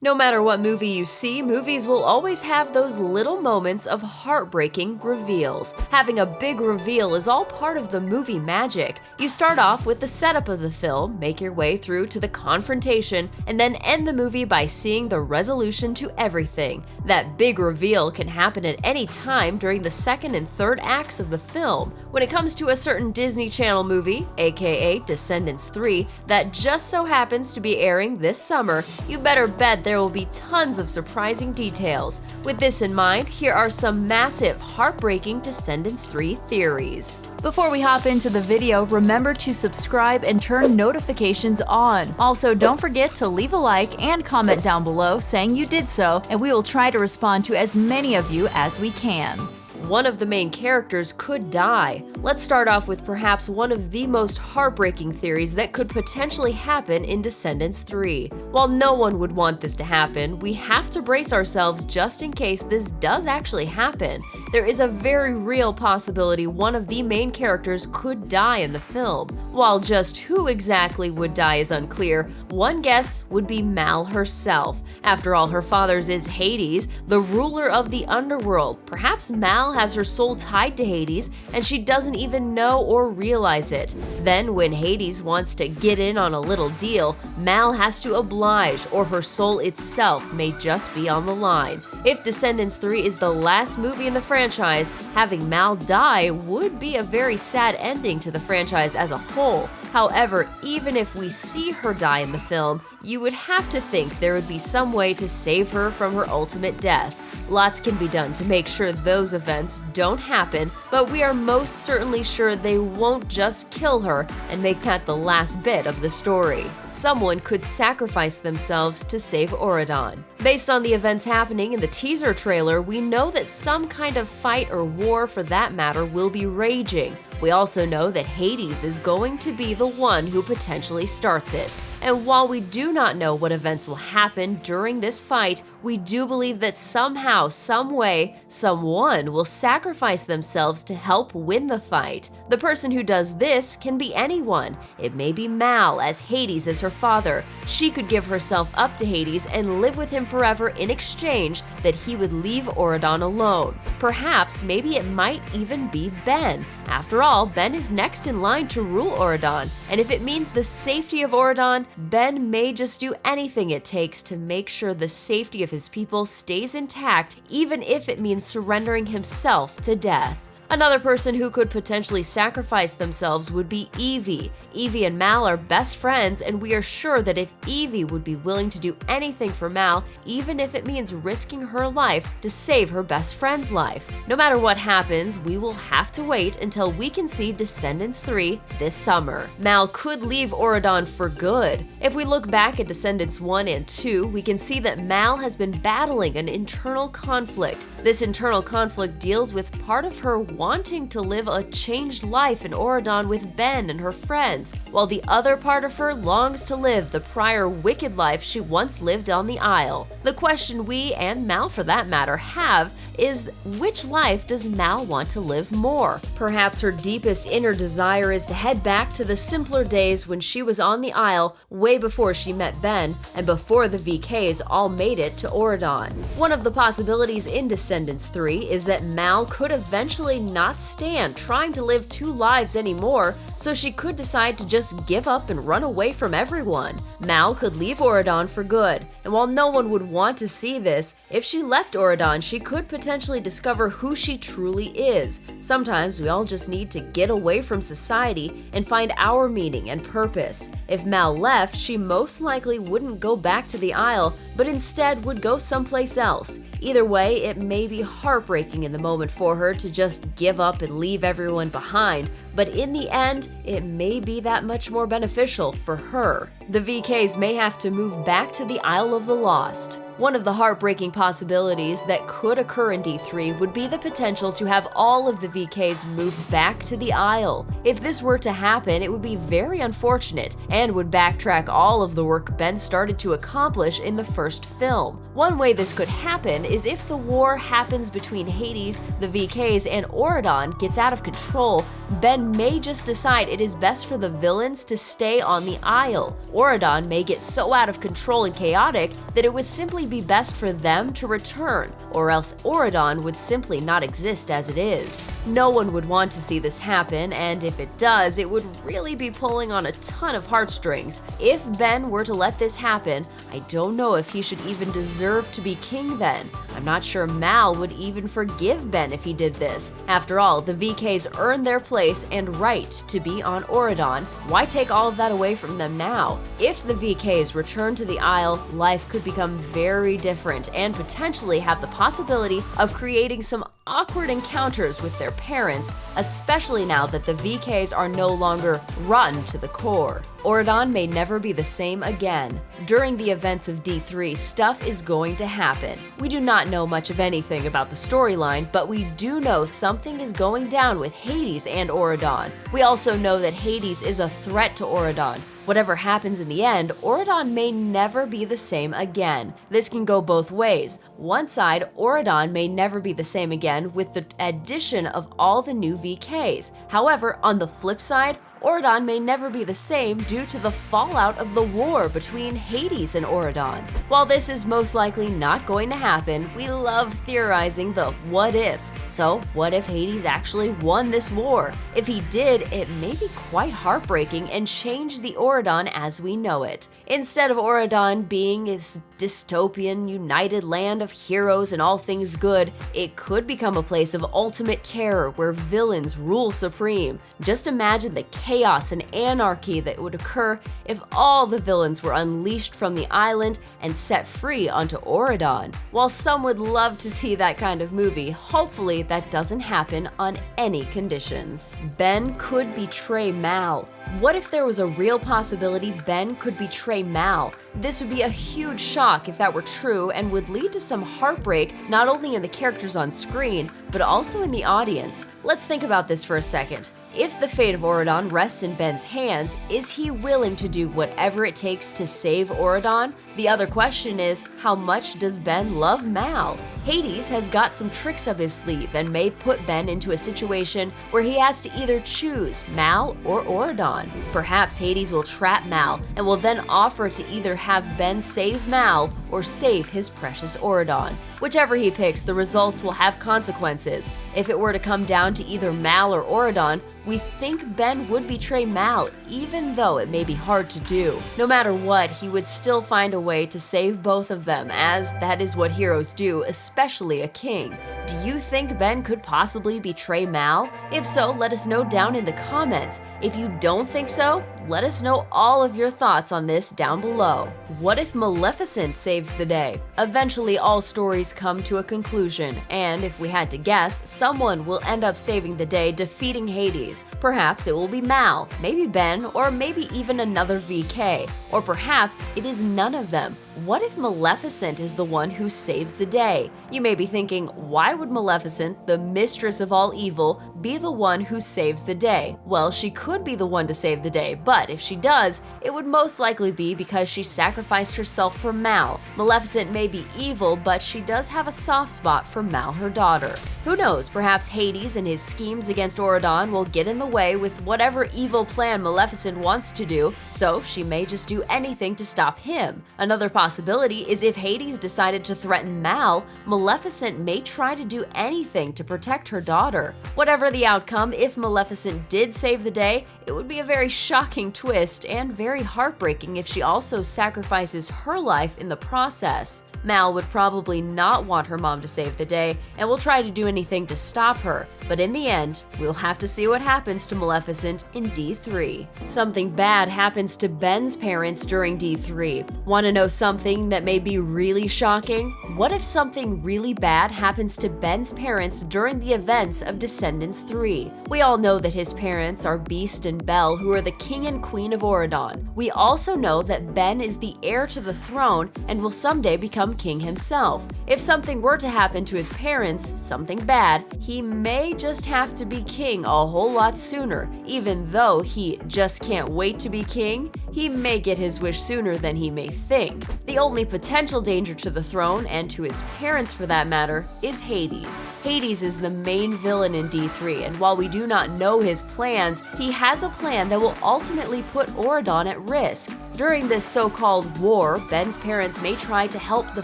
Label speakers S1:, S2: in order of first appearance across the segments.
S1: No matter what movie you see, movies will always have those little moments of heartbreaking reveals. Having a big reveal is all part of the movie magic. You start off with the setup of the film, make your way through to the confrontation, and then end the movie by seeing the resolution to everything. That big reveal can happen at any time during the second and third acts of the film. When it comes to a certain Disney Channel movie, aka Descendants 3, that just so happens to be airing this summer, you better bet there will be tons of surprising details. With this in mind, here are some massive, heartbreaking Descendants 3 theories.
S2: Before we hop into the video, remember to subscribe and turn notifications on. Also, don't forget to leave a like and comment down below saying you did so, and we will try to respond to as many of you as we can.
S1: One of the main characters could die. Let's start off with perhaps one of the most heartbreaking theories that could potentially happen in Descendants 3. While no one would want this to happen, we have to brace ourselves just in case this does actually happen. There is a very real possibility one of the main characters could die in the film. While just who exactly would die is unclear, one guess would be Mal herself. After all, her father's is Hades, the ruler of the underworld. Perhaps Mal has her soul tied to Hades and she doesn't even know or realize it. Then when Hades wants to get in on a little deal, Mal has to oblige, or her soul itself may just be on the line. If Descendants 3 is the last movie in the franchise, having Mal die would be a very sad ending to the franchise as a whole. However, even if we see her die in the film, you would have to think there would be some way to save her from her ultimate death. Lots can be done to make sure those events don't happen, but we are most certainly sure they won't just kill her and make that the last bit of the story. Someone could sacrifice themselves to save Auradon. Based on the events happening in the teaser trailer, we know that some kind of fight or war for that matter will be raging. We also know that Hades is going to be the one who potentially starts it. And while we do not know what events will happen during this fight, we do believe that somehow, some way, someone will sacrifice themselves to help win the fight. The person who does this can be anyone. It may be Mal, as Hades is her father. She could give herself up to Hades and live with him forever in exchange that he would leave Auradon alone. Perhaps, maybe it might even be Ben. After all, Ben is next in line to rule Auradon, and if it means the safety of Auradon, Ben may just do anything it takes to make sure the safety of his people stays intact, even if it means surrendering himself to death. Another person who could potentially sacrifice themselves would be Evie. Evie and Mal are best friends, and we are sure that if Evie would be willing to do anything for Mal, even if it means risking her life to save her best friend's life. No matter what happens, we will have to wait until we can see Descendants 3 this summer. Mal could leave Auradon for good. If we look back at Descendants 1 and 2, we can see that Mal has been battling an internal conflict. This internal conflict deals with part of her wanting to live a changed life in Auradon with Ben and her friends, while the other part of her longs to live the prior wicked life she once lived on the Isle. The question we, and Mal for that matter, have is, which life does Mal want to live more? Perhaps her deepest inner desire is to head back to the simpler days when she was on the Isle way before she met Ben and before the VKs all made it to Auradon. One of the possibilities in Descendants 3 is that Mal could eventually not stand trying to live two lives anymore, so she could decide to just give up and run away from everyone. Mal could leave Auradon for good, and while no one would want to see this, if she left Auradon, she could potentially discover who she truly is. Sometimes we all just need to get away from society and find our meaning and purpose. If Mal left, she most likely wouldn't go back to the Isle, but instead would go someplace else. Either way, it may be heartbreaking in the moment for her to just give up and leave everyone behind, but in the end, it may be that much more beneficial for her. The VKs may have to move back to the Isle of the Lost. One of the heartbreaking possibilities that could occur in D3 would be the potential to have all of the VKs move back to the Isle. If this were to happen, it would be very unfortunate and would backtrack all of the work Ben started to accomplish in the first film. One way this could happen is if the war happens between Hades, the VKs, and Auradon gets out of control, Ben may just decide it is best for the villains to stay on the Isle. Auradon may get so out of control and chaotic that it would simply be best for them to return, or else Auradon would simply not exist as it is. No one would want to see this happen, and if it does, it would really be pulling on a ton of heartstrings. If Ben were to let this happen, I don't know if he should even deserve to be king then. I'm not sure Mal would even forgive Ben if he did this. After all, the VKs earned their place and right to be on Auradon. Why take all of that away from them now? If the VKs return to the Isle, life could become very different and potentially have the possibility of creating some awkward encounters with their parents, especially now that the VKs are no longer rotten to the core. Auradon may never be the same again. During the events of D3, stuff is going to happen. We do not know much of anything about the storyline, but we do know something is going down with Hades and Auradon. We also know that Hades is a threat to Auradon. Whatever happens in the end, Auradon may never be the same again. This can go both ways. One side, Auradon may never be the same again with the addition of all the new VKs. However, on the flip side, Auradon may never be the same due to the fallout of the war between Hades and Auradon. While this is most likely not going to happen, we love theorizing the what ifs. So, what if Hades actually won this war? If he did, it may be quite heartbreaking and change the Auradon as we know it. Instead of Auradon being this dystopian, united land of heroes and all things good, it could become a place of ultimate terror where villains rule supreme. Just imagine the chaos and anarchy that would occur if all the villains were unleashed from the island and set free onto Auradon. While some would love to see that kind of movie, hopefully that doesn't happen on any conditions. Ben could betray Mal. What if there was a real possibility Ben could betray Mal? This would be a huge shock if that were true and would lead to some heartbreak not only in the characters on screen, but also in the audience. Let's think about this for a second. If the fate of Auradon rests in Ben's hands, is he willing to do whatever it takes to save Auradon? The other question is, how much does Ben love Mal? Hades has got some tricks up his sleeve and may put Ben into a situation where he has to either choose Mal or Auradon. Perhaps Hades will trap Mal and will then offer to either have Ben save Mal or save his precious Auradon. Whichever he picks, the results will have consequences. If it were to come down to either Mal or Auradon, we think Ben would betray Mal, even though it may be hard to do. No matter what, he would still find a way to save both of them, as that is what heroes do, especially a king. Do you think Ben could possibly betray Mal? If so, let us know down in the comments. If you don't think so, let us know all of your thoughts on this down below. What if Maleficent saves the day? Eventually, all stories come to a conclusion, and if we had to guess, someone will end up saving the day, defeating Hades. Perhaps it will be Mal, maybe Ben, or maybe even another VK. Or perhaps it is none of them. What if Maleficent is the one who saves the day? You may be thinking, why would Maleficent, the mistress of all evil, be the one who saves the day? Well, she could be the one to save the day, but if she does, it would most likely be because she sacrificed herself for Mal. Maleficent may be evil, but she does have a soft spot for Mal, her daughter. Who knows, perhaps Hades and his schemes against Auradon will get in the way with whatever evil plan Maleficent wants to do, so she may just do anything to stop him. Another possibility is if Hades decided to threaten Mal, Maleficent may try to do anything to protect her daughter. Whatever the outcome, if Maleficent did save the day, it would be a very shocking twist and very heartbreaking if she also sacrifices her life in the process. Mal would probably not want her mom to save the day and will try to do anything to stop her, but in the end, we'll have to see what happens to Maleficent in D3. Something bad happens to Ben's parents during D3. Want to know something that may be really shocking? What if something really bad happens to Ben's parents during the events of Descendants 3? We all know that his parents are Beast and Belle, who are the king and queen of Auradon. We also know that Ben is the heir to the throne and will someday become become king himself. If something were to happen to his parents, something bad, he may just have to be king a whole lot sooner. Even though he just can't wait to be king, he may get his wish sooner than he may think. The only potential danger to the throne, and to his parents for that matter, is Hades. Hades is the main villain in D3, and while we do not know his plans, he has a plan that will ultimately put Auradon at risk. During this so-called war, Ben's parents may try to help the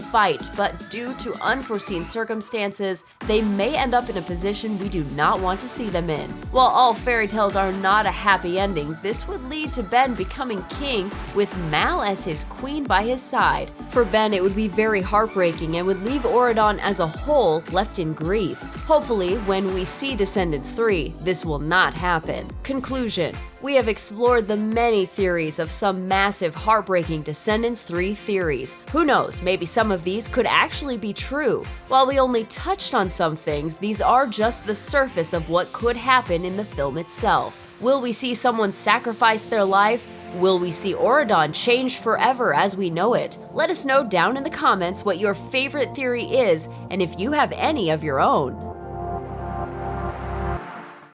S1: fight, but due to unforeseen circumstances, they may end up in a position we do not want to see them in. While all fairy tales are not a happy ending, this would lead to Ben becoming king with Mal as his queen by his side. For Ben, it would be very heartbreaking and would leave Auradon as a whole left in grief. Hopefully, when we see Descendants 3, this will not happen. Conclusion: we have explored the many theories of some massive, heartbreaking Descendants 3 theories. Who knows, maybe some of these could actually be true. While we only touched on some things, these are just the surface of what could happen in the film itself. Will we see someone sacrifice their life? Will we see Auradon changed forever as we know it? Let us know down in the comments what your favorite theory is, and if you have any of your own.